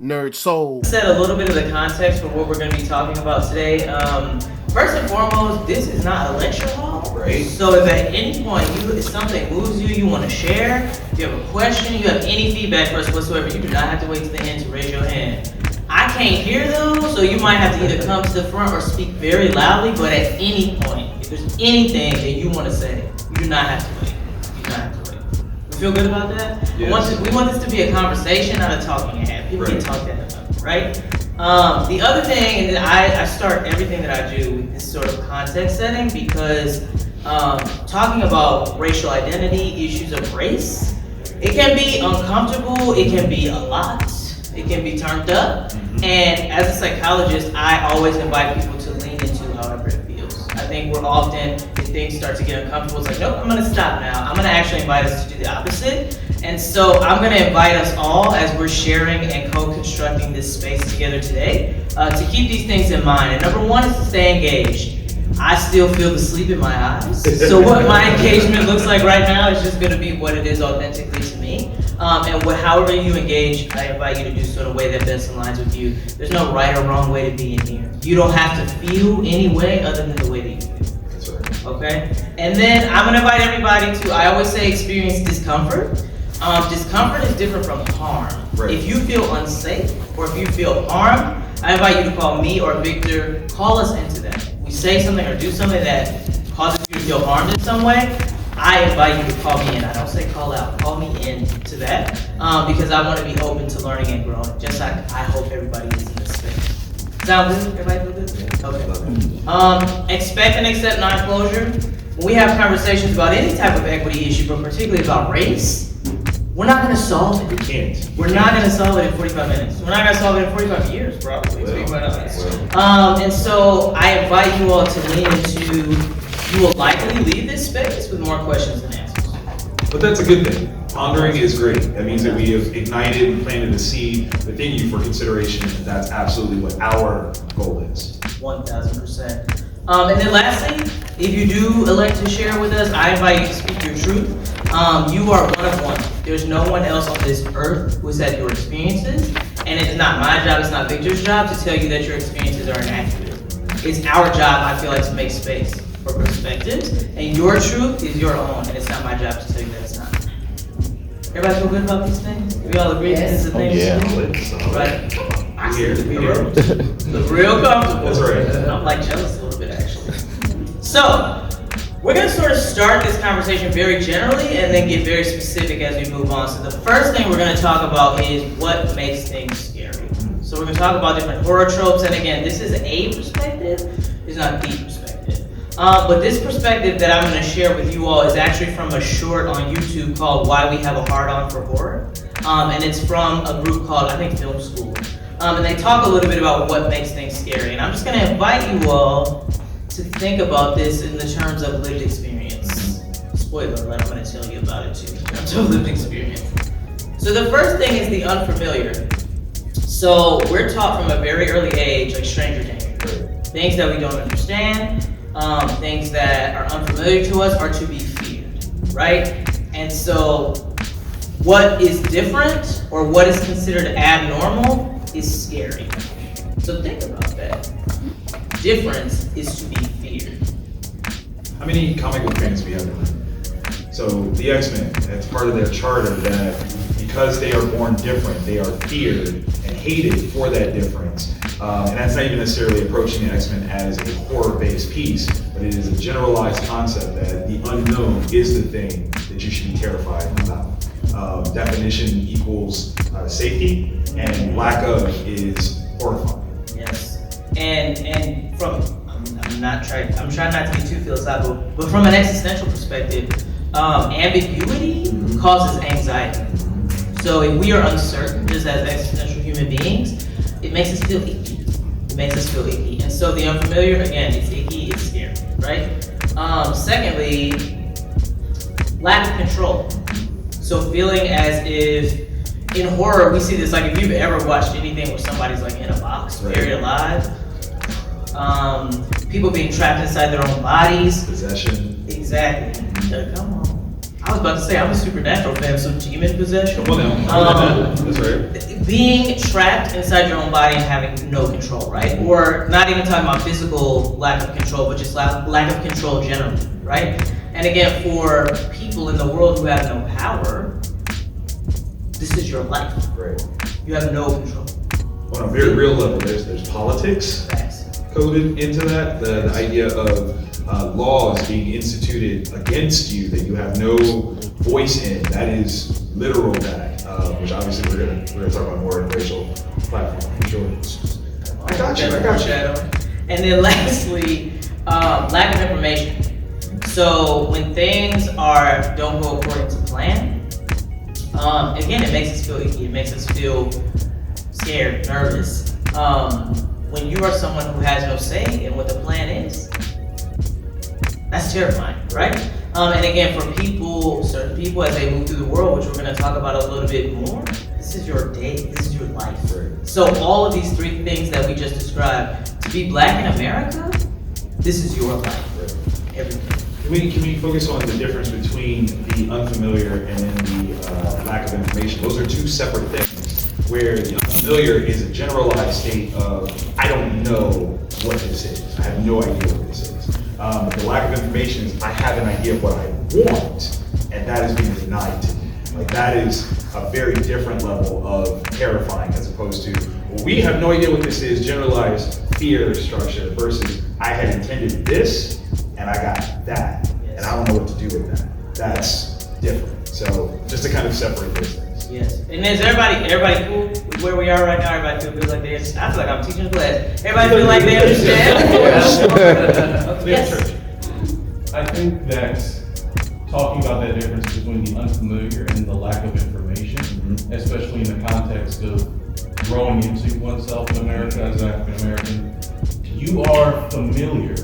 NERDSoul. Set a little bit of the context for what we're going to be talking about today. First and foremost, this is not a lecture hall. Right. So if at any point if something moves you, you want to share, if you have a question, you have any feedback for us whatsoever, you do not have to wait to the end to raise your hand. I can't hear those, so you might have to either come to the front or speak very loudly, but at any point, if there's anything that you want to say, you do not have to wait. You do not have to wait. We feel good about that? Yes. We want this to be a conversation, not a talking head. People can talk that about, right? The other thing, and I start everything that I do with this sort of context setting because talking about racial identity, issues of race, it can be uncomfortable, it can be a lot, it can be turned up. And as a psychologist, I always invite people to lean into however it feels. I think we're often, if things start to get uncomfortable, it's like, nope, I'm gonna stop now. I'm gonna actually invite us to do the opposite. And so I'm gonna invite us all as we're sharing and co-constructing this space together today to keep these things in mind. And number one is to stay engaged. I still feel the sleep in my eyes. So what my engagement looks like right now is just gonna be what it is authentically to me. And however you engage, I invite you to do so in a way that best aligns with you. There's no right or wrong way to be in here. You don't have to feel any way other than the way that you feel. That's right. Okay? And then I'm gonna invite everybody to, I always say, experience discomfort. Discomfort is different from harm. Right. If you feel unsafe or if you feel harmed, I invite you to call me or Victor, call us into that. We say something or do something that causes you to feel harmed in some way, I invite you to call me in. I don't say call out, call me in to that because I want to be open to learning and growing, just like I hope everybody is in this space. Sound good? Everybody feel good? Okay. Expect and accept non-closure. When we have conversations about any type of equity issue, but particularly about race, we're not going to solve it. We can't. We're not going to solve it in 45 minutes. We're not going to solve it in 45 years, probably, to be quite honest. And so I invite you all to lean into, you will likely leave this space with more questions than answers. But that's a good thing. Pondering is great. That means that we have ignited and planted a seed within you for consideration, and that's absolutely what our goal is. 1,000%. And then lastly, if you do elect to share with us, I invite you to speak your truth. You are one of one. There's no one else on this earth who's had your experiences, and it's not my job, it's not Victor's job to tell you that your experiences are inaccurate. It's our job, I feel like, to make space for perspectives, and your truth is your own, and it's not my job to tell you that it's not. Everybody feel good about these things? We all agree that this is a thing? Right. Here. Look real comfortable. That's right. I'm like jealous a little bit, actually. So, we're going to sort of start this conversation very generally and then get very specific as we move on. So the first thing we're going to talk about is what makes things scary. So we're going to talk about different horror tropes, and again, this is a perspective, it's not the perspective. But this perspective that I'm going to share with you all is actually from a short on YouTube called Why We Have a Hard On for Horror. And it's from a group called, I think, Film School. And they talk a little bit about what makes things scary. And I'm just going to invite you all to think about this in the terms of lived experience. Spoiler alert, I'm going to tell you about it too, in terms of lived experience. So the first thing is the unfamiliar. So we're taught from a very early age, like stranger danger. Things that we don't understand, things that are unfamiliar to us are to be feared, right? And so what is different or what is considered abnormal is scary. So think about that. Difference is to be feared. How many comic book fans do we have? So the X-Men, that's part of their charter that because they are born different, they are feared and hated for that difference. And that's not even necessarily approaching the X-Men as a horror-based piece, but it is a generalized concept that the unknown is the thing that you should be terrified about. Definition equals safety, and lack of is horrifying. Yes. And from, I'm trying not to be too philosophical, but from an existential perspective, ambiguity causes anxiety. So if we are uncertain, just as existential human beings, it makes us feel icky. And so the unfamiliar, again, it's icky, it's scary, right? Secondly, lack of control. So feeling as if, in horror, we see this, like if you've ever watched anything where somebody's like in a box, buried alive, people being trapped inside their own bodies. Possession. Exactly. Come on. I I was about to say, I'm a Supernatural fan, so demon possession. Well, no, that's right. Being trapped inside your own body and having no control, right? Or not even talking about physical lack of control, but just lack of control generally, right? And again, for people in the world who have no power, this is your life. Right. You have no control. On a very real level, there's politics coded into that. The idea of laws being instituted against you that you have no voice in. That is literal that, which obviously we're gonna talk about more in racial platform. I'm sure. I got you. And then lastly, lack of information. So when things don't go according to plan, again, it makes us feel icky. It makes us feel scared, nervous. When you are someone who has no say in what the plan is, that's terrifying, right? And again, for certain people, as they move through the world, which we're going to talk about a little bit more, this is your day, this is your life. So all of these three things that we just described, to be black in America, this is your life. Everything. Can we focus on the difference between the unfamiliar and the lack of information? Those are two separate things, where the unfamiliar is a generalized state of, I don't know what this is. I have no idea what this is. The lack of information is, I have an idea of what I want, and that is being denied to me. Like, that is a very different level of terrifying as opposed to, well, we have no idea what this is, generalized fear structure versus, I had intended this, and I got that, and I don't know what to do with that. That's different. So just to kind of separate those things. Yes. And is everybody cool with where we are right now? Everybody feel like they understand? I feel like I'm teaching a class. Everybody feel like they understand? Yes. I think that talking about that difference between the unfamiliar and the lack of information, especially in the context of growing into oneself in America as an African American, you are familiar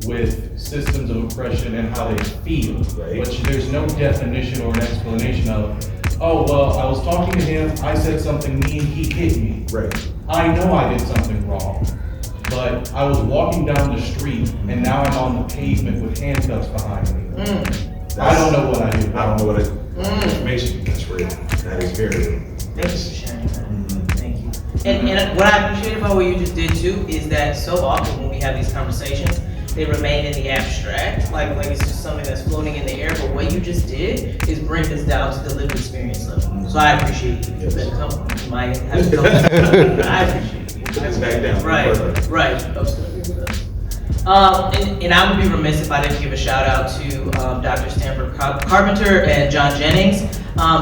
with systems of oppression and how they feel, but there's no definition or an explanation of, oh, well, I was talking to him, I said something mean, he hit me. Right. I know I did something wrong, but I was walking down the street and now I'm on the pavement with handcuffs behind me. I don't know what I do. I don't know what information. That's real. That is very real. Thank you for sharing that. Thank you. And what I appreciate about what you just did too is that so often when we have these conversations, they remain in the abstract, like it's just something that's floating in the air. But what you just did is bring this down to the lived experience level. So I appreciate you. You might have to come. I appreciate you. It's back down. Right. And I would be remiss if I didn't give a shout out to Dr. Stanford Carpenter and John Jennings.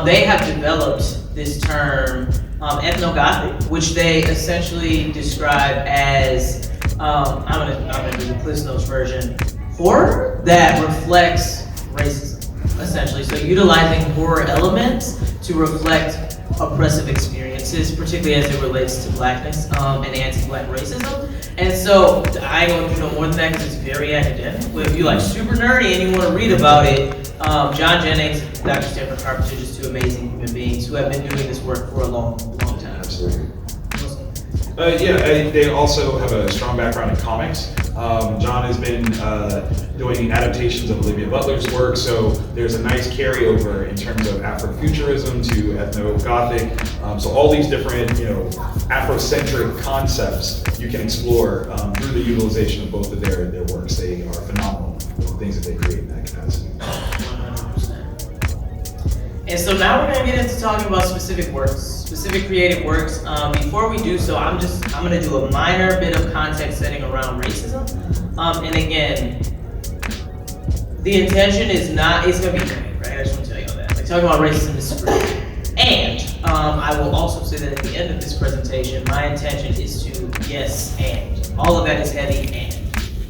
They have developed this term ethnogothic, which they essentially describe as I'm gonna do the Cliff Notes version, horror that reflects racism, essentially. So utilizing horror elements to reflect oppressive experiences, particularly as it relates to blackness and anti-black racism. And so I ain't gonna do no more than that because it's very academic. But if you like super nerdy and you want to read about it, John Jennings, Dr. Stanford Carpenter, just two amazing human beings who have been doing this work for a long time. Absolutely. They also have a strong background in comics. John has been doing adaptations of Olivia Butler's work, so there's a nice carryover in terms of Afrofuturism to ethnogothic. So all these different, Afrocentric concepts you can explore through the utilization of both of their works. They are phenomenal, the things that they create in that capacity. 100%. And so now we're gonna get into talking about specific creative works. Before we do so, I'm gonna do a minor bit of context setting around racism. And again, the intention is not, it's gonna be great, right? I just wanna tell you all that. Like, talking about racism is great. And I will also say that at the end of this presentation, my intention is to, and. All of that is heavy, and.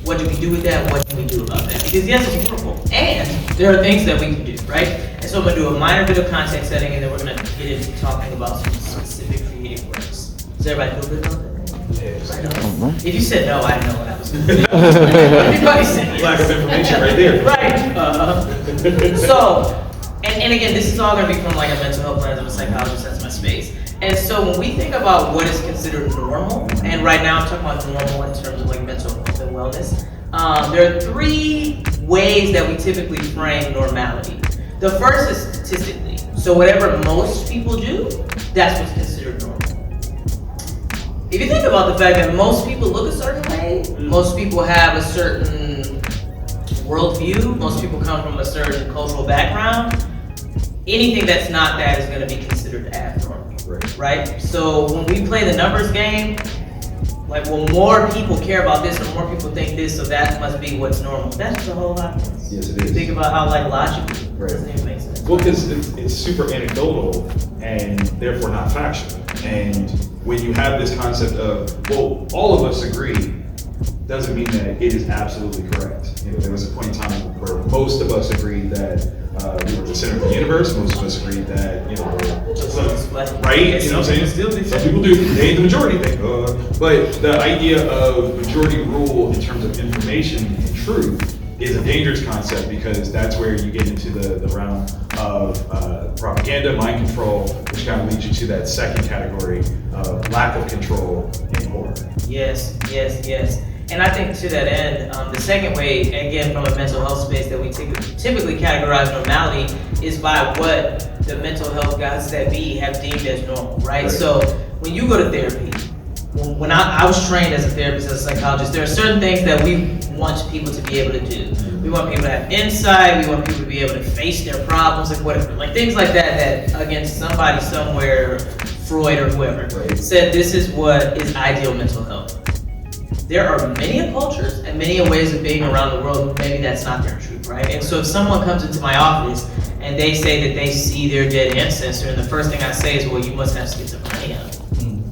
What do we do with that? What can we do about that? Because yes, it's wonderful, and there are things that we can do, right? And so I'm gonna do a minor bit of context setting, and then we're gonna get into talking about some specific creative works. Does everybody feel good about that? Yes. If you said no, I know what I was gonna do. Everybody said yes. Lack of information right there. Right. So, and again, this is all gonna be from like a mental health lens. I'm a psychologist, that's my space. And so when we think about what is considered normal, and right now I'm talking about normal in terms of like mental health and wellness, there are three ways that we typically frame normality. The first is statistically. So whatever most people do, that's what's considered normal. If you think about the fact that most people look a certain way, most people have a certain worldview, most people come from a certain cultural background, anything that's not that is going to be considered abnormal, right? So when we play the numbers game, like, well, more people care about this or more people think this, so that must be what's normal. That's just a whole lot of things. Yes, it is. You think about how, like, logically, it doesn't even make sense. Well, because it's super anecdotal and therefore not factual. And when you have this concept of, well, all of us agree, doesn't mean that it is absolutely correct. You know, there was a point in time where most of us agreed that we were the center of the universe. Most of us agreed that, you know, right? You know what I'm saying? Some people do. They ain't the majority thing. But the idea of majority rule in terms of information and truth is a dangerous concept, because that's where you get into the realm of propaganda, mind control, which kind of leads you to that second category of lack of control and horror. Yes. And I think to that end, the second way, again, from a mental health space that we typically categorize normality is by what the mental health gods that be have deemed as normal, right? So when you go to therapy, when I was trained as a therapist, as a psychologist, there are certain things that we want people to be able to do. We want people to have insight, we want people to be able to face their problems, like whatever, like things like that, again, somebody somewhere, Freud or whoever, said this is what is ideal mental health. There are many cultures and many ways of being around the world, maybe that's not their truth, right? And so if someone comes into my office and they say that they see their dead ancestor, and the first thing I say is, well, you must have schizophrenia.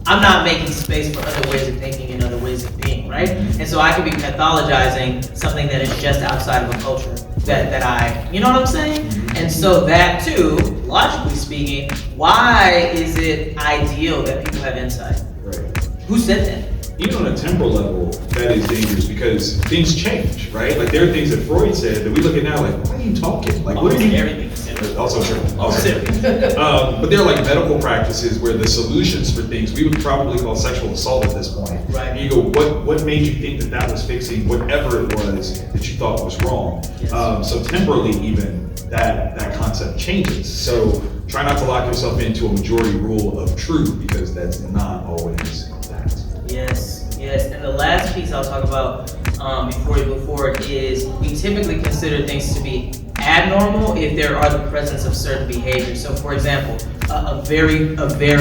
I'm not making space for other ways of thinking and other ways of being, right? And so I could be pathologizing something that is just outside of a culture that I, you know what I'm saying? And so that too, logically speaking, why is it ideal that people have insight? Who said that? Even on a temporal level, that is dangerous, because things change, right? Like, there are things that Freud said that we look at now like, why are you talking? Like, what are you? Everything. Also true. But there are like medical practices where the solutions for things we would probably call sexual assault at this point. Right. And you go, what made you think that was fixing whatever it was that you thought was wrong? Yes. So temporally, even that concept changes. So try not to lock yourself into a majority rule of truth, because that's not always that. Yes. And the last piece I'll talk about before we move forward is we typically consider things to be abnormal if there are the presence of certain behaviors. So for example, a very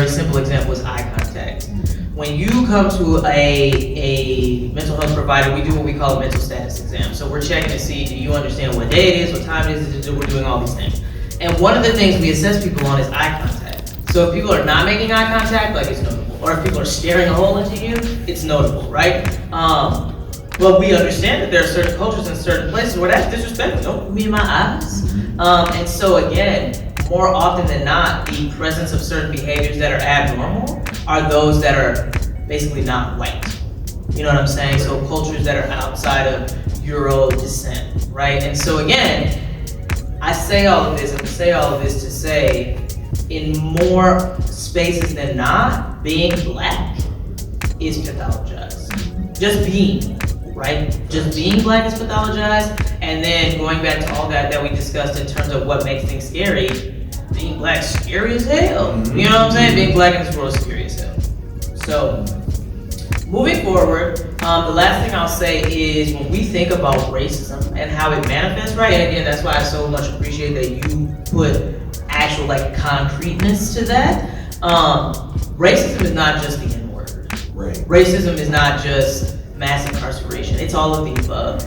simple example is eye contact. When you come to a mental health provider, we do what we call a mental status exam. So we're checking to see, do you understand what day it is, what time it is, we're doing all these things. And one of the things we assess people on is eye contact. So if people are not making eye contact, like, it's notable. Or if people are staring a hole into you, it's notable, right? But we understand that there are certain cultures in certain places where that's disrespectful. Don't look me in my eyes. And so again, more often than not, the presence of certain behaviors that are abnormal are those that are basically not white. You know what I'm saying? So cultures that are outside of Euro descent, right? And so again, I say all of this to say, in more spaces than not, being black is pathologized. Just being, right? Just being black is pathologized, and then going back to all that we discussed in terms of what makes things scary, being black scary as hell. You know what I'm saying? Being black in this world is scary as hell. So, moving forward, the last thing I'll say is when we think about racism and how it manifests, right? And again, that's why I so much appreciate that you put actual like concreteness to that. Racism is not just the N-word. Right. Racism is not just mass incarceration. It's all of the above.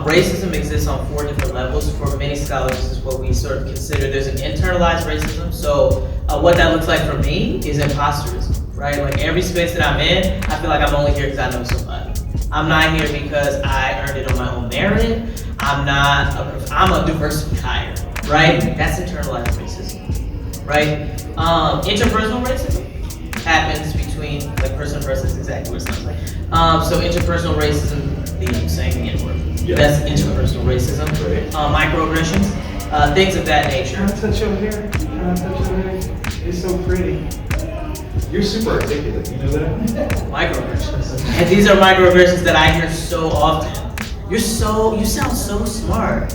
Racism exists on 4 different levels. For many scholars, this is what we sort of consider. There's an internalized racism. So what that looks like for me is imposterism, right? Like every space that I'm in, I feel like I'm only here because I know somebody. I'm not here because I earned it on my own merit. I'm a diversity hire, right? That's internalized racism, right? Interpersonal racism happens between like person to person, is exactly what it sounds like. So interpersonal racism, I'm saying the N-word. Yeah. That's interpersonal racism. Right. Microaggressions, things of that nature. Can I touch your hair? It's so pretty. You're super articulate, you know that? Microaggressions. And these are microaggressions that I hear so often. You sound so smart.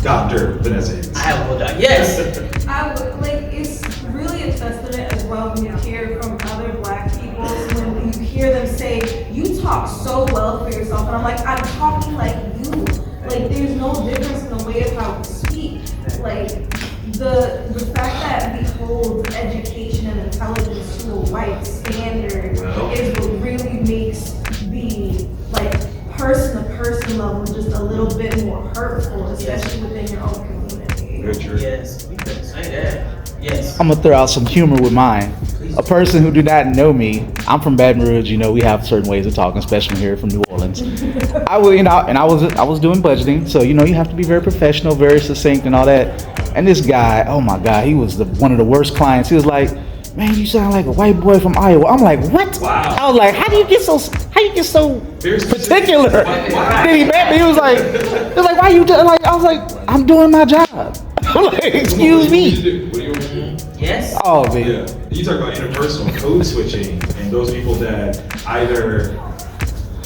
Dr. Vanessa Hintz. I have a whole doc. Yes. I would, like, it's really a testament as well when you hear from other Black people, when you hear them say, you talk so well for yourself, and I'm like, I'm talking like you. Like, there's no difference in the way of how we speak. Like, the fact that we hold education and intelligence to a white standard is what really makes the, like, person-to-person level just a little bit more hurtful, especially within your own community. Very true. Yes. We can say that. Yes. I'm gonna throw out some humor with mine. A person who do not know me, I'm from Baton Rouge. You know, we have certain ways of talking, especially here from New Orleans. I was doing budgeting, so you know, you have to be very professional, very succinct, and all that. And this guy, oh my God, he was one of the worst clients. He was like, "Man, you sound like a white boy from Iowa." I'm like, "What?" Wow. I was like, "How do you get so particular?" Then he met me. He was like, "Why you doing?" Like, I was like, "I'm doing my job." I'm like, "Excuse me." What do you Yes. Oh man. Yeah. You talk about interpersonal code switching, and those people that either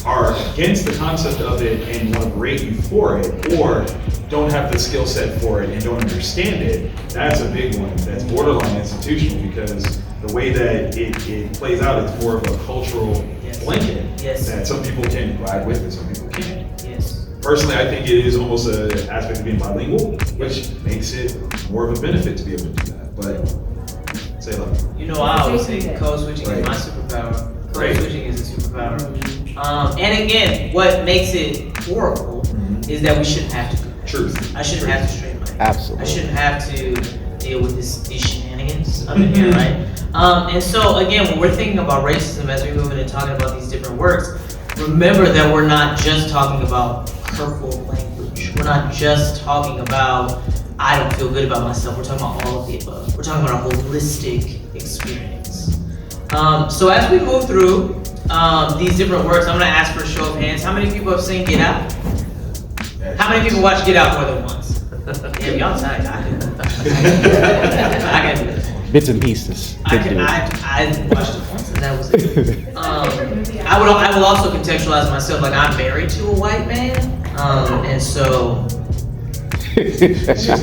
are against the concept of it and want to berate you for it, or don't have the skill set for it and don't understand it. That's a big one. That's borderline institutional, because the way that it plays out, it's more of a cultural blanket. Yes. That some people can ride with and some people can't. Yes. Personally, I think it is almost an aspect of being bilingual, which makes it more of a benefit to be able to do that. But say love. You know, I always say code switching is my superpower. Code Right. switching is a superpower. And again, what makes it horrible is that we shouldn't have to do that. Truth. I shouldn't have to straighten my hair. Absolutely. I shouldn't have to deal with these shenanigans up in here, right? And so again, when we're thinking about racism as we move into talking about these different works, remember that we're not just talking about hurtful language. We're not just talking about I don't feel good about myself. We're talking about all of the above. We're talking about a holistic experience. So as we move through these different works, I'm gonna ask for a show of hands. How many people have seen Get Out? How many people watch Get Out more than once? Yeah, y'all tight. I can do it. Bits and pieces. I watched it once and that was it. I will also contextualize myself, like I'm married to a white man, and so She's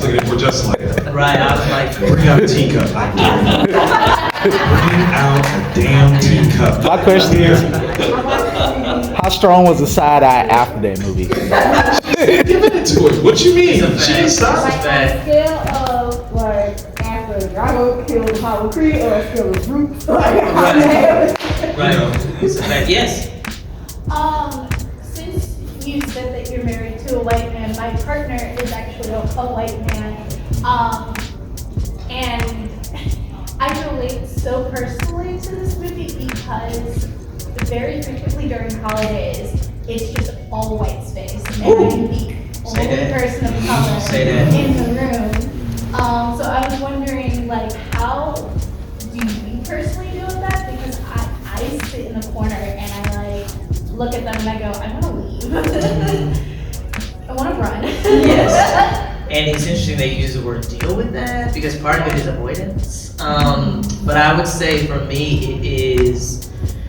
looking for just like that. right, I was like, Bring out a teacup. Bring out a damn teacup. My question is, how strong was the side eye after that movie? Give it to her. What you mean? It's a She fact. didn't stop. It's a fact. Scale of like after Drago killed Hollow Creek or a scale of Roots. Like, Right, it's a fact. Yes. Since you said that you're married to a white man, my partner is actually a white man. And I relate so personally to this movie because very frequently during holidays, it's just all white space. And I'm the Say only that. person of color Say that. in the room. So I was wondering, like, how do you personally deal with that? Because I sit in the corner and I like look at them and I go, I want to leave. I want to run. Yes. And it's interesting that you use the word deal with that because part of it is avoidance. But I would say for me,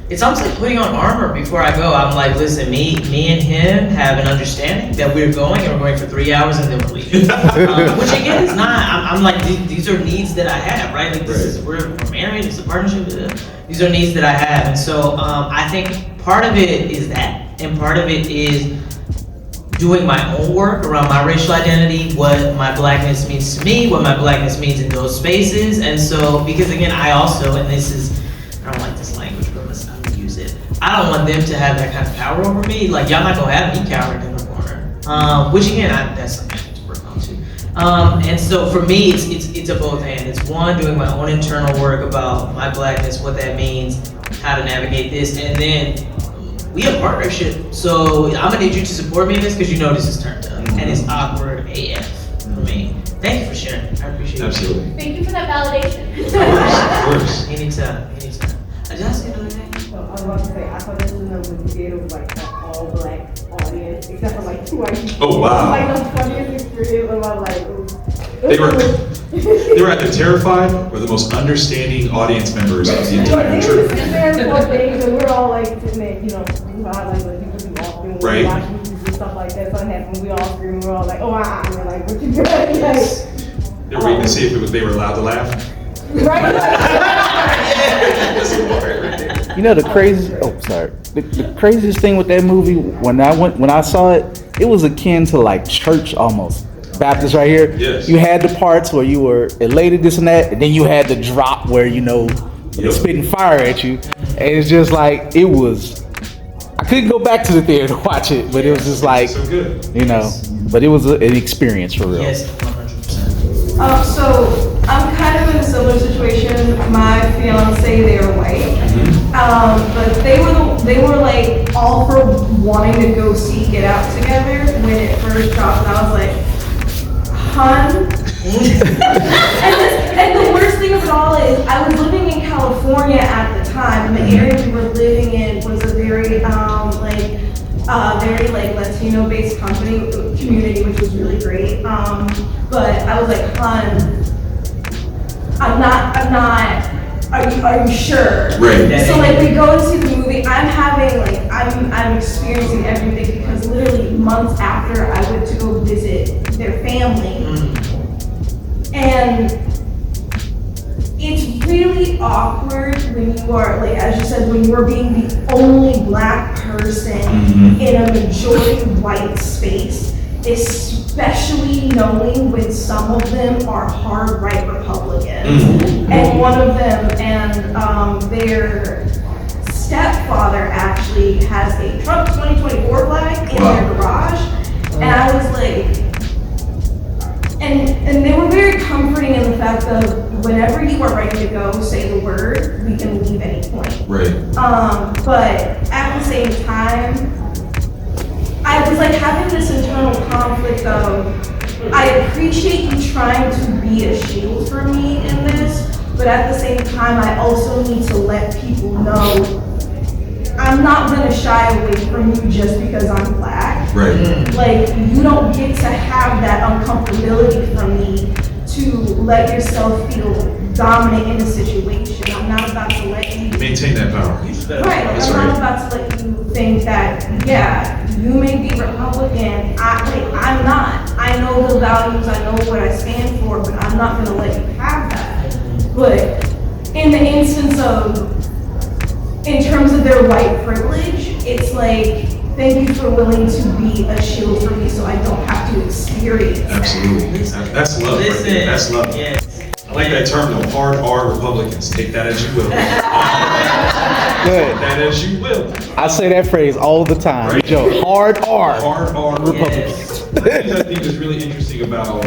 it's almost like putting on armor before I go. I'm like, listen, me and him have an understanding that we're going and we're going for 3 hours and then we're leaving. Which again is not, I'm like, these are needs that I have, right? Like this is, we're married, it's a partnership. These are needs that I have. And so I think part of it is that. And part of it is doing my own work around my racial identity, what my blackness means to me, what my blackness means in those spaces. And so, because again, I also, and this is, I don't like this language, but I'm gonna use it. I don't want them to have that kind of power over me. Like, y'all not gonna have me cowering in the corner. Which again, that's something I need to work on too. And so for me, it's a both and. It's one, doing my own internal work about my blackness, what that means, how to navigate this, and then we have partnership, so I'm gonna need you to support me in this because you know this is turned up and it's awkward AF for me. Thank you for sharing. I appreciate it. Absolutely. Thank you for that validation. Of course. Anytime. Did I say another thing? So I was about to say, I thought this was when you did it was like an all black audience, except for like 2 white people. Oh, wow. Like the funniest experience about like, They were either terrified or the most understanding audience members of the entire They were trip. sitting there for things and we're all like sitting there, you know, like when people be walking, Right. watching movies, stuff like that. So it happened. We all screamed. We were all like, oh, and we're like, what you doing? Like, They're waiting to see if they were allowed to laugh. right? You know the craziest thing with that movie when I saw it, it was akin to like church almost. Baptist right here. Yes. You had the parts where you were elated, this and that, and then you had the drop where they're spitting fire at you, and it's just like it was. I couldn't go back to the theater to watch it, but it was just like, So good. but it was an experience for real. Yes, 100%. So I'm kind of in a similar situation. My fiance, they are white, but they were like all for wanting to go see Get Out together when it first dropped, and I was like, hun. and the worst thing of it all is I was living in California at the time, and the area we were living in was a very very Latino-based community, which was really great. But I was like, hun, I'm not. Are you sure? Right. So like we go into the movie, I'm experiencing everything because literally months after I went to go visit their family, and it's really awkward when you are, like, as you said, when you are being the only black person in a majority white space, especially knowing when some of them are hard right Republicans. And one of them, and their stepfather actually has a Trump 2024 flag in their garage. And I was like, and they were very comforting in the fact of whenever you are ready to go, say the word, we can leave any point. Right. But at the same time, I was like having this internal conflict of, I appreciate you trying to be a shield for me in this, but at the same time, I also need to let people know I'm not gonna shy away from you just because I'm black. Right. Like, you don't get to have that uncomfortability from me to let yourself feel dominant in a situation. I'm not about to let you Maintain that power. right. That's I'm right. not about to let you think that, yeah, you may be Republican. I'm not. I know the values. I know what I stand for, but I'm not gonna let you have that. But in the instance of, in terms of their white privilege, it's like, thank you for willing to be a shield for me so I don't have to experience that. Absolutely. That's love. Right there. That's love. Yes. I like that term though. Hard R Republicans. Take that as you will. Take Good. that as you will. I say that phrase all the time. Right. Joe, hard R. Hard R Republicans. One thing I think is really interesting about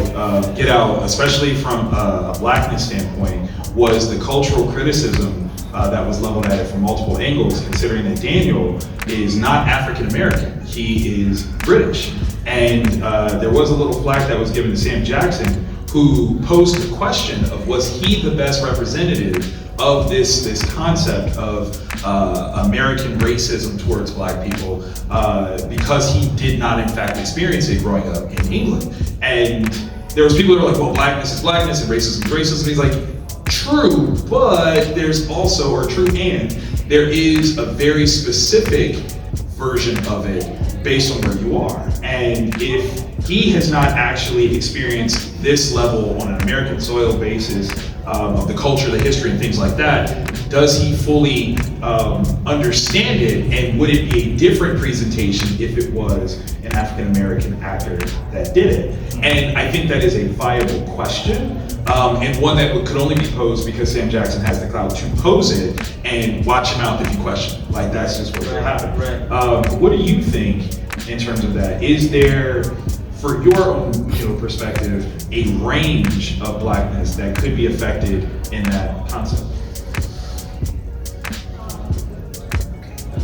Get Out, especially from a blackness standpoint, was the cultural criticism that was leveled at it from multiple angles, considering that Daniel is not African American, he is British. And there was a little flack that was given to Sam Jackson, who posed the question of was he the best representative of this concept of American racism towards black people, because he did not in fact experience it growing up in England. And there was people that were like, well, blackness is blackness and racism is racism. He's like, true, but there's also, or true and, there is a very specific version of it based on where you are. And if he has not actually experienced this level on an American soil basis of the culture, the history, and things like that, does he fully understand it? And would it be a different presentation if it was an African American actor that did it? And I think that is a viable question. And one that could only be posed because Sam Jackson has the clout to pose it, and watch him out if you question it. Like, that's just what will happen. What do you think in terms of that? Is there, for your own perspective, a range of blackness that could be affected in that concept?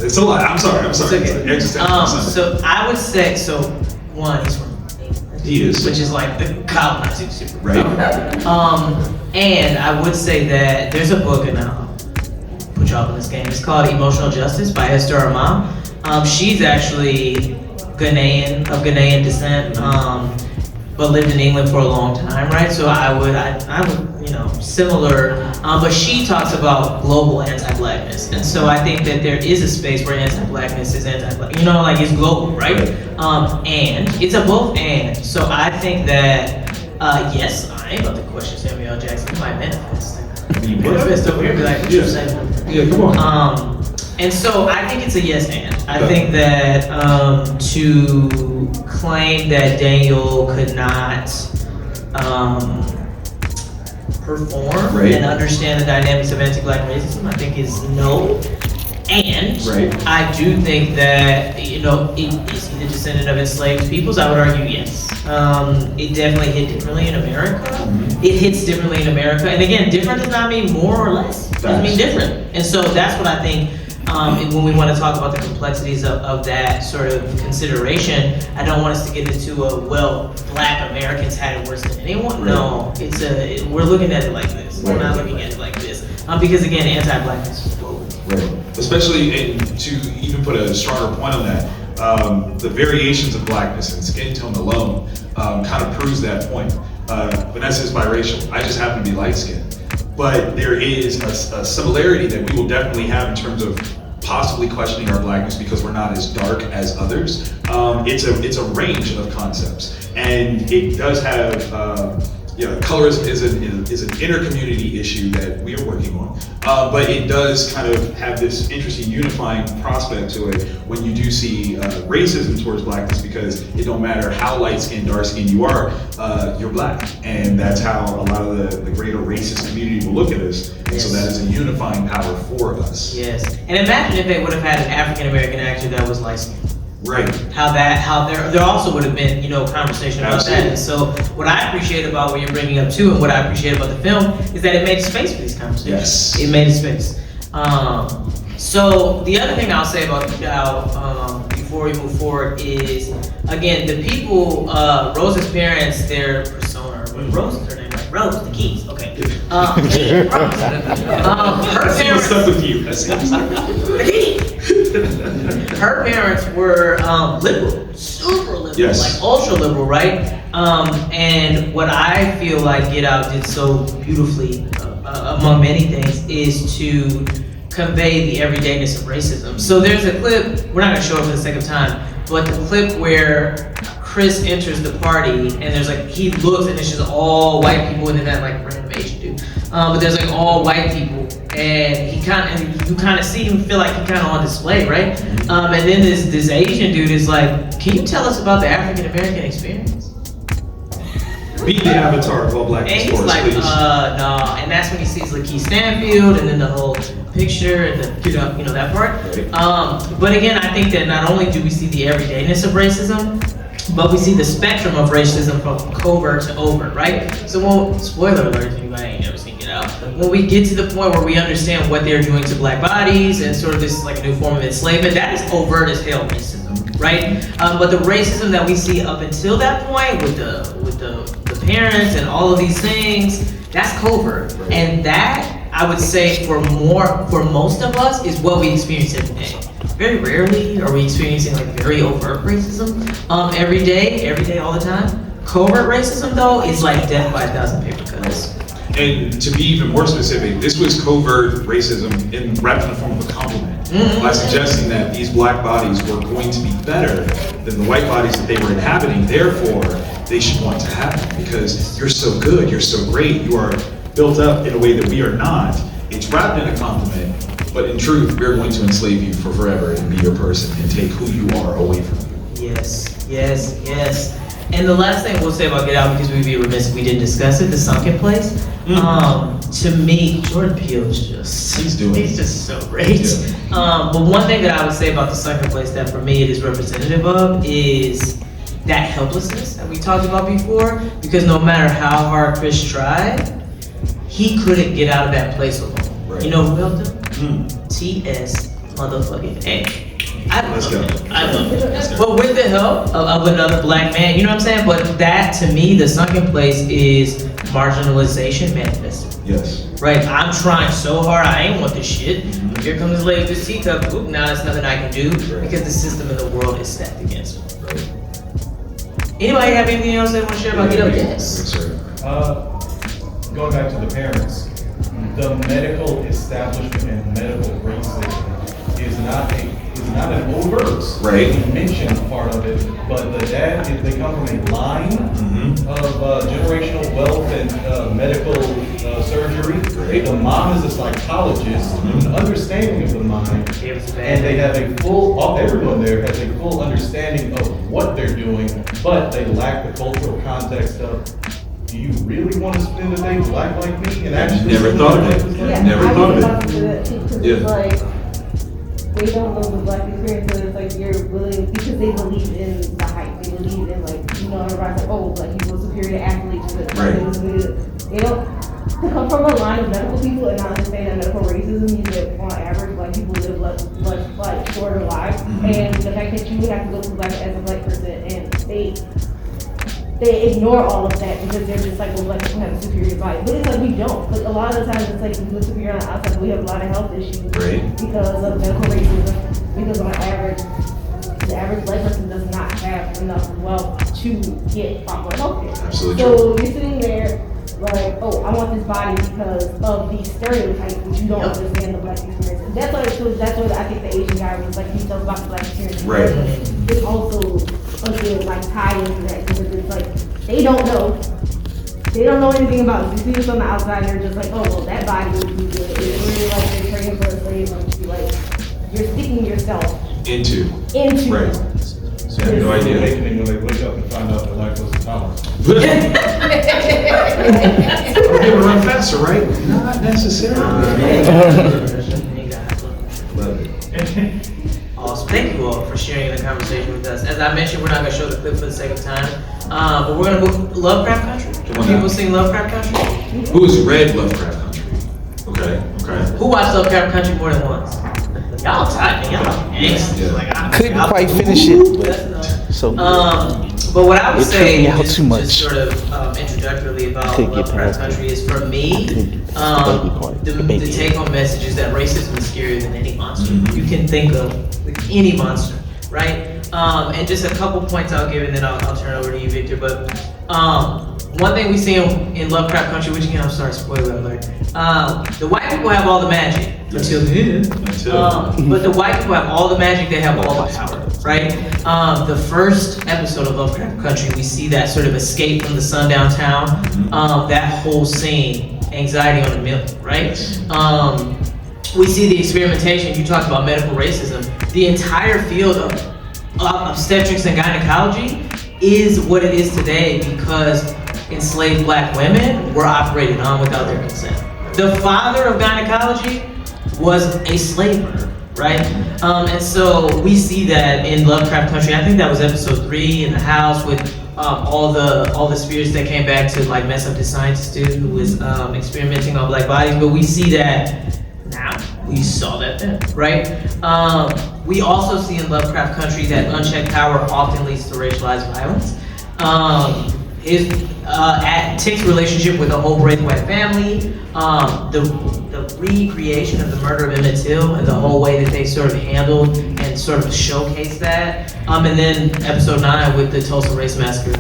It's a lot. I'm sorry. It's okay. So I would say, one, he's from England. He is. Which is like the colonizing super. Right. And I would say that there's a book, and I'll put y'all in this game. It's called Emotional Justice by Hester Imam. She's actually of Ghanaian descent, but lived in England for a long time, right? So I would, similar but she talks about global anti-blackness. And so I think that there is a space where anti-blackness is anti-black, you know, like it's global, right? And it's a both and. So I think that, yes, I ain't about to question Samuel L. Jackson. He might manifest. Manifest over here, be like, what you saying? Yeah, come on. And so I think it's a yes and. I think that to claim that Daniel could not perform and understand the dynamics of anti-black racism, I think is no. And I do think that, you know, is he the descendant of enslaved peoples? I would argue yes. It definitely hit differently in America. It hits differently in America. And again, different does not mean more or less. It does mean different. And so that's what I think. When we want to talk about the complexities of that sort of consideration, I don't want us to get into Black Americans had it worse than anyone. No, we're looking at it like this. We're not looking at it like this. Because again, anti-blackness is global. Especially, and to even put a stronger point on that, the variations of blackness and skin tone alone kind of proves that point. Vanessa is biracial. I just happen to be light-skinned. But there is a similarity that we will definitely have in terms of possibly questioning our blackness because we're not as dark as others. It's a range of concepts, and it does have colorism is an inter-community issue that we are working on, but it does kind of have this interesting unifying prospect to it when you do see racism towards blackness, because it don't matter how light-skinned, dark-skinned you are, you're black, and that's how a lot of the greater racist community will look at us, and so that is a unifying power for us. Yes, and imagine if they would have had an African-American actor that was light-skinned. Right. How there also would have been, you know, conversation about that. And so what I appreciate about what you're bringing up too, and what I appreciate about the film, is that it made space for these conversations. Yes. It made space. So the other thing I'll say about before we move forward is, again, the people, Rose's parents, their persona, Rose is her name, right? Rose, the keys, okay. Her parents. Stuff with you. That's it. Her parents were liberal, super liberal, like ultra liberal, right? And what I feel like Get Out did so beautifully, among many things, is to convey the everydayness of racism. So there's a clip, we're not gonna show it for the sake of time, but the clip where Chris enters the party and there's like, he looks and it's just all white people and then that like random Asian dude. But there's like all white people and you kind of see him feel like he's kind of on display, right? And then this Asian dude is like, can you tell us about the African American experience? Be the avatar of all black And he's sports, like, please. no. And that's when he sees Lakeith Stanfield and then the whole picture and the, you know, that part. But again, I think that not only do we see the everydayness of racism, but we see the spectrum of racism from covert to overt, right? So, spoiler alert, if anybody ain't never seen Get Out, when we get to the point where we understand what they're doing to black bodies and sort of this like a new form of enslavement, that is overt as hell racism, right? But the racism that we see up until that point with the parents and all of these things, that's covert, and that I would say for most of us is what we experience every day. Very rarely are we experiencing like very overt racism every day, all the time. Covert racism though is like death by 1,000 paper cuts. And to be even more specific, this was covert racism wrapped in the form of a compliment by suggesting that these black bodies were going to be better than the white bodies that they were inhabiting. Therefore, they should want to have them because you're so good, you're so great, you are built up in a way that we are not. It's wrapped in a compliment, but in truth, we're going to enslave you for forever and be your person and take who you are away from you. Yes. And the last thing we'll say about Get Out, because we'd be remiss if we didn't discuss it, The Sunken Place. To me, Jordan Peele is he's just so great. Yeah. But one thing that I would say about The Sunken Place that for me it is representative of is that helplessness that we talked about before, because no matter how hard Chris tried, he couldn't get out of that place alone. Right. You know who helped him? T.S. motherfucking A. I love it. But with the help of another black man, you know what I'm saying? But that, to me, The Sunken Place is marginalization manifested. Yes. Right? I'm trying so hard, I ain't want this shit. Here comes this lady with this teacup. Oop, now there's nothing I can do because the system in the world is stacked against me. Right. Anybody have anything else they want to share about Get Out? Yes. Going back to the parents, the medical establishment and medical racism is not an overt mentioned part of it, but the dad, they come from a line of generational wealth and medical surgery. The mom is a psychologist, with an understanding of the mind, and they have everyone there has a full understanding of what they're doing, but they lack the cultural context of, do you really want to spend a day black like me? And actually, never thought of it. Yeah, Never thought of it. It's like, they don't know the black experience, so it's like you're willing, because they believe in the hype, they believe in like, you know, everybody's like, oh, black people are superior to athletes, but they don't, to come from a line of medical people and not understand that medical racism means that on average, black people live much like shorter lives, and the fact that you would have to go through life as a black person, and they ignore all of that because they're just like, well, black people have a superior body. But it's like, we don't. But a lot of the times it's like, we look superior on the outside, but we have a lot of health issues because of medical racism. Because on average, the average black person does not have enough wealth to get proper health care. Absolutely. So you're sitting there like, oh, I want this body because of these stereotypes, but you don't understand the black experience. And that's what I think the Asian guy was like, he tells about the black experience. Right. It's also a good like tie into that because it's like, they don't know anything about it. You see this on the outside and they're just like, oh, well, that body would be good. It's really like they're training for a slave to be like, you're sticking yourself into. Right. So I have no idea. Awakening when they wake up and find out that lactose intolerant. Okay, we run faster, right? Not necessarily. Love it. Awesome. Thank you all for sharing the conversation with us. As I mentioned, we're not going to show the clip for the sake of time, but we're going to move Lovecraft Country. Come on People now. sing Lovecraft Country? Who has read Lovecraft Country? Okay. Who watched Lovecraft Country more than once? Y'all tight, man. Y'all gangsters. Yeah. Like, Couldn't quite finish it, but so but what I would It say, took me out just, too much. just sort of introductorily about Couldn't get Lovecraft past it. Country is, for me, the take-home message is that racism is scarier than any monster you can think of, like any monster, right? And just a couple points I'll give, and then I'll turn it over to you, Victor. But one thing we see in Lovecraft Country, which again, I'm sorry, spoiler alert, the white people have all the magic until the end. But the white people have all the magic, they have all the power, right? The first episode of Lovecraft Country, we see that sort of escape from the sundown town, that whole scene, anxiety on a million, right? We see the experimentation, you talked about medical racism, the entire field of obstetrics and gynecology is what it is today because enslaved black women were operated on without their consent. The father of gynecology was a slaver, right? And so we see that in Lovecraft Country. I think that was episode 3 in the house with all the spirits that came back to like mess up the scientist dude who was experimenting on black bodies. But we see that now. We saw that then, right? We also see in Lovecraft Country that unchecked power often leads to racialized violence. Tick's relationship with the whole Braithwaite family, the recreation of the murder of Emmett Till and the whole way that they sort of handled and sort of showcased that. And then episode 9 with the Tulsa Race Massacre.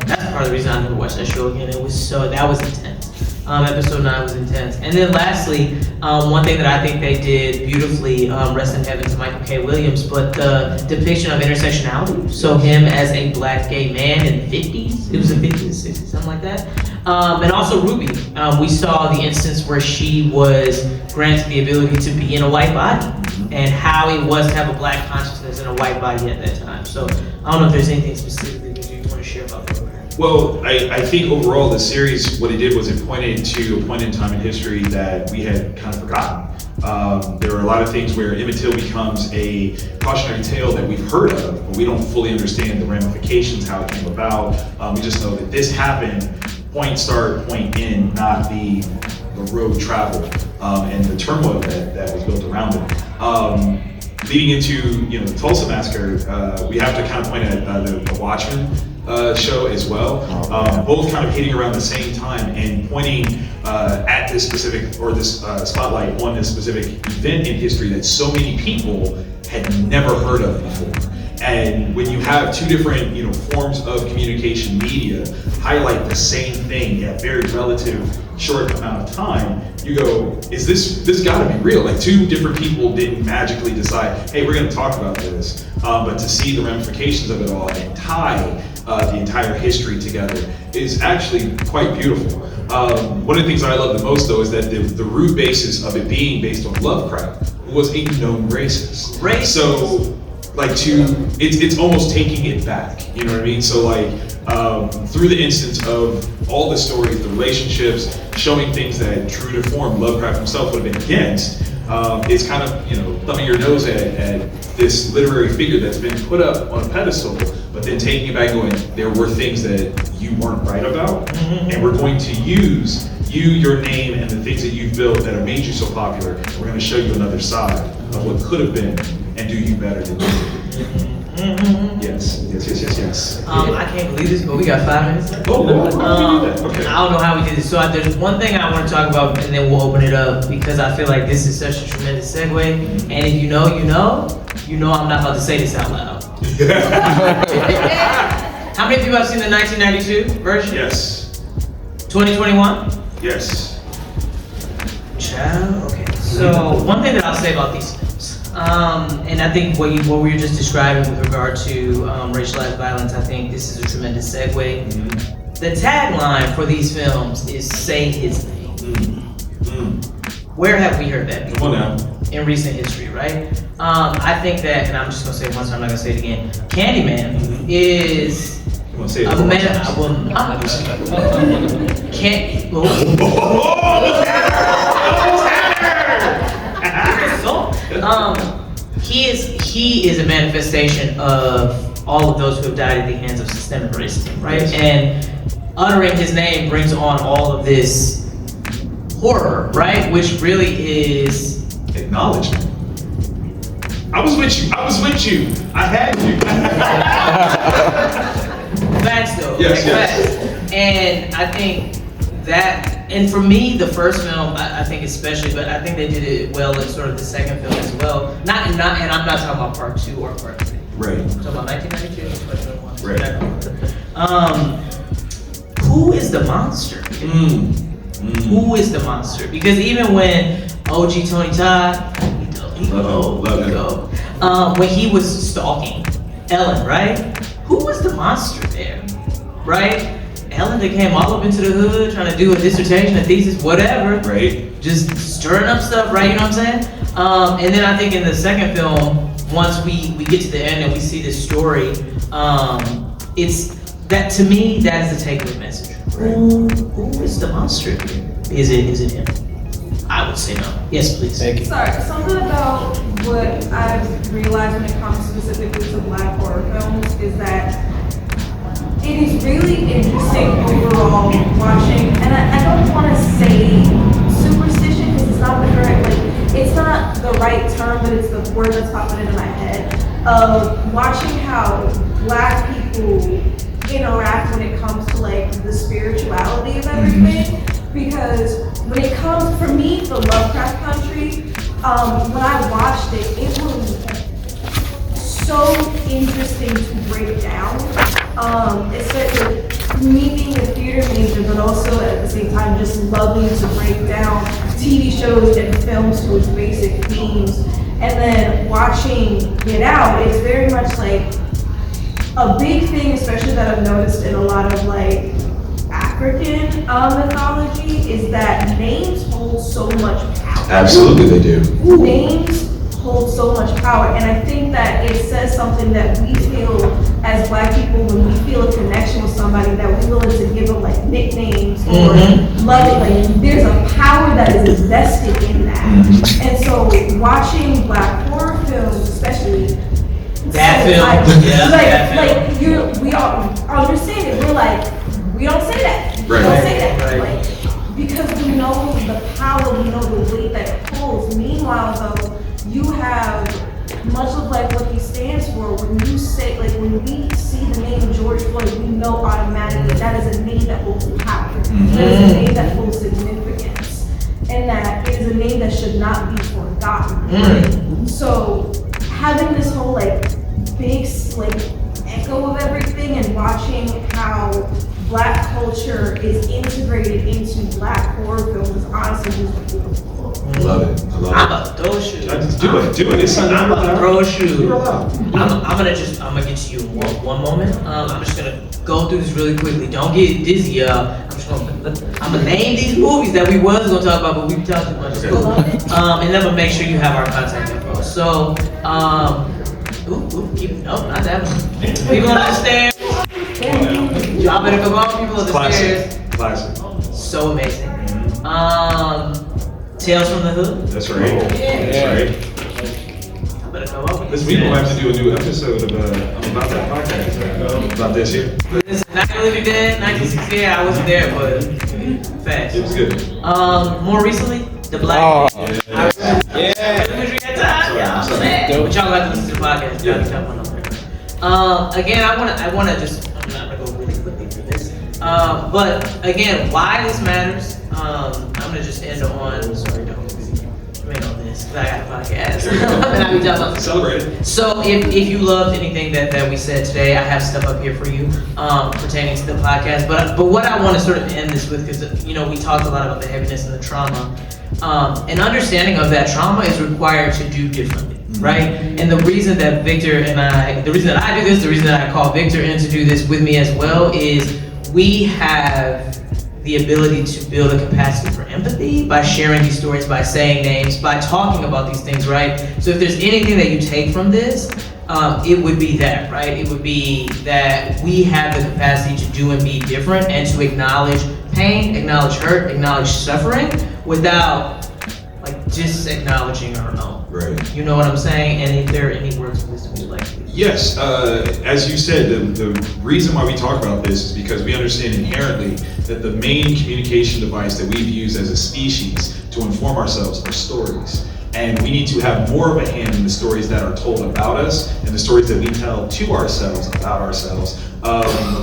That's part of the reason I never watched that show again. That was intense. Episode 9 was intense. And then lastly, one thing that I think they did beautifully, rest in heaven to Michael K. Williams, but the depiction of intersectionality. So him as a black gay man in the 50s, it was the 50s, 60s, something like that. And also Ruby. We saw the instance where she was granted the ability to be in a white body and how it was to have a black consciousness in a white body at that time. So I don't know if there's anything specifically that you want to share about that. Well, I think overall the series, what it did was it pointed to a point in time in history that we had kind of forgotten. There were a lot of things where Emmett Till becomes a cautionary tale that we've heard of, but we don't fully understand the ramifications, how it came about. We just know that this happened, point start, point end, not the road travel and the turmoil that was built around it. Leading into the Tulsa Massacre, we have to kind of point at the Watchmen show as well, both kind of hitting around the same time and pointing at this specific, or this spotlight on this specific event in history that so many people had never heard of before. And when you have two different, forms of communication media highlight the same thing in a very relative short amount of time, you go, is this gotta be real? Like, two different people didn't magically decide, hey, we're gonna talk about this, but to see the ramifications of it all and tie the entire history together is actually quite beautiful. One of the things I love the most, though, is that the root basis of it being based on Lovecraft was a known racist. So, like, it's almost taking it back, you know what I mean? So, like, through the instance of all the stories, the relationships, showing things that true to form Lovecraft himself would have been against, it's kind of, thumbing your nose at this literary figure that's been put up on a pedestal, but then taking it back and going, there were things that you weren't right about, and we're going to use you, your name, and the things that you've built that have made you so popular, and we're going to show you another side of what could have been and do you better than you did. Yes. I can't believe this, but we got 5 minutes left. Oh, how did we do that? Okay. I don't know how we did this. So there's one thing I want to talk about, and then we'll open it up, because I feel like this is such a tremendous segue. And if you know, I'm not about to say this out loud. How many people have seen the 1992 version? Yes. 2021? Yes. Child, okay. So one thing that I'll say about these films, and I think what we were just describing with regard to racialized violence, I think this is a tremendous segue. Mm-hmm. The tagline for these films is "Say His Name." Where have we heard that before? Come on now. In recent history, right? I think that, and I'm just gonna say it once, I'm not gonna say it again. Candyman is You want to say it? a man. I will not. Can't. He is a manifestation of all of those who have died at the hands of systemic racism, right? Yes. And uttering his name brings on all of this horror, right? Which really is Acknowledgement. I was with you. I had you. facts though. Yes, like yes. facts. And I think that, and for me, the first film, I think especially, but I think they did it well in sort of the second film as well. And I'm not talking about part 2 or part 3. Right. I'm talking about 1992 and 2021. Right. Who is the monster? Who is the monster? Because even when OG Tony Todd, when he was stalking Ellen, right? Who was the monster there, right? Ellen that came all up into the hood trying to do a dissertation, a thesis, whatever. Right. Just stirring up stuff, right? You know what I'm saying? And then I think in the second film, once we get to the end and we see this story, it's that, to me, that is the takeaway message. Right. Who is the monster here? Is it him? I would say no. Yes, please. Thank you. Sorry, something about what I've realized when it comes specifically to Black horror films is that it is really interesting overall watching, and I don't want to say superstition because it's not the correct, it's not the right term, but it's the word that's popping into my head, of watching how Black people interact when it comes to the spirituality of everything. Because when it comes, for me, the Lovecraft Country, when I watched it, it was so interesting to break down. Especially me being a theater major, but also at the same time just loving to break down TV shows and films to its basic themes. And then watching Get Out, it's very much like a big thing, especially that I've noticed in a lot of African mythology, is that names hold so much power. Absolutely, they do. Names hold so much power, and I think that it says something that we feel as Black people when we feel a connection with somebody, that we're willing to give them nicknames or love it. There's a power that is invested in that, and so watching Black horror films, especially that film, we all understand it. We're we don't say that. We don't say that. Because we know the power, we know the weight that it holds. Meanwhile, though, you have much of what he stands for. When you say, when we see the name George Floyd, we know automatically that is a name that holds power. That is a name that holds significance. And that is a name that should not be forgotten. So having this whole big like echo of everything and watching how Black culture is integrated into Black horror films is honestly just beautiful. Love it. I love I'm a throw shoe. Do it. It's I'm a throw shoe. You're allowed. I'm gonna get to you in one moment. I'm just gonna go through this really quickly. Don't get dizzy. I'm gonna name these movies that we was gonna talk about, but we talked too much. So, and then I'm gonna make sure you have our contact info. So, no, not that one. People on the stairs. Y'all better come on, people on the stairs. Classic. So amazing. Tales from the Hood. That's right. That's right. I better come up with This week we'll have to do a new episode of about that podcast. About this year. This is Night of the Living Dead, 1968. I wasn't there, but fast. It was good. More recently, The Black. Oh, But y'all got to listen to the podcast. Again, I wanna just. I'm not gonna go really quickly through this. But again, why this matters. I'm gonna just end on. Sorry, don't make on this because I got a podcast. And I be talking about Celebrate it. So if you loved anything that we said today, I have stuff up here for you pertaining to the podcast. But what I want to sort of end this with, because we talked a lot about the heaviness and the trauma. An understanding of that trauma is required to do differently, right? And the reason that Victor and I do this, the reason that I call Victor in to do this with me as well is we have the ability to build a capacity for empathy by sharing these stories, by saying names, by talking about these things, right? So if there's anything that you take from this, it would be that, right? It would be that we have the capacity to do and be different and to acknowledge pain, acknowledge hurt, acknowledge suffering without just acknowledging our own. Right. You know what I'm saying? And if there are any words of wisdom you'd like to use. Yes, as you said, the reason why we talk about this is because we understand inherently that the main communication device that we've used as a species to inform ourselves are stories. And we need to have more of a hand in the stories that are told about us and the stories that we tell to ourselves about ourselves.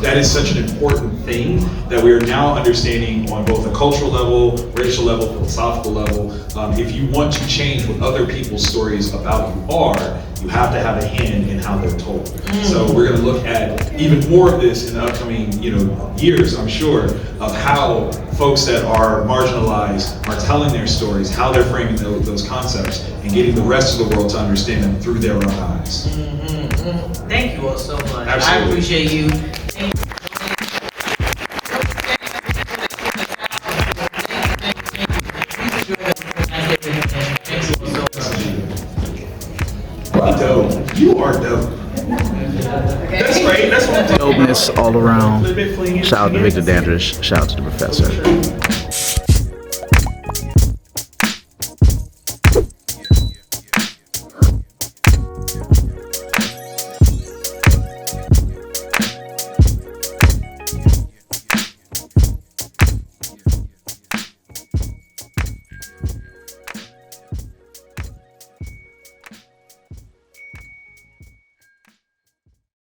That is such an important thing that we are now understanding on both a cultural level, racial level, philosophical level. If you want to change what other people's stories about you are, you have to have a hand in how they're told. So we're going to look at even more of this in the upcoming years, I'm sure, of how folks that are marginalized are telling their stories, how they're framing those concepts, and getting the rest of the world to understand them through their own eyes. Thank you all so much. Absolutely. I appreciate you. Dope. You are dope. That's right. That's what I'm talking about. dopeness all around. A little bit flinging. Shout out to Victor Dandridge. Shout out to the professor.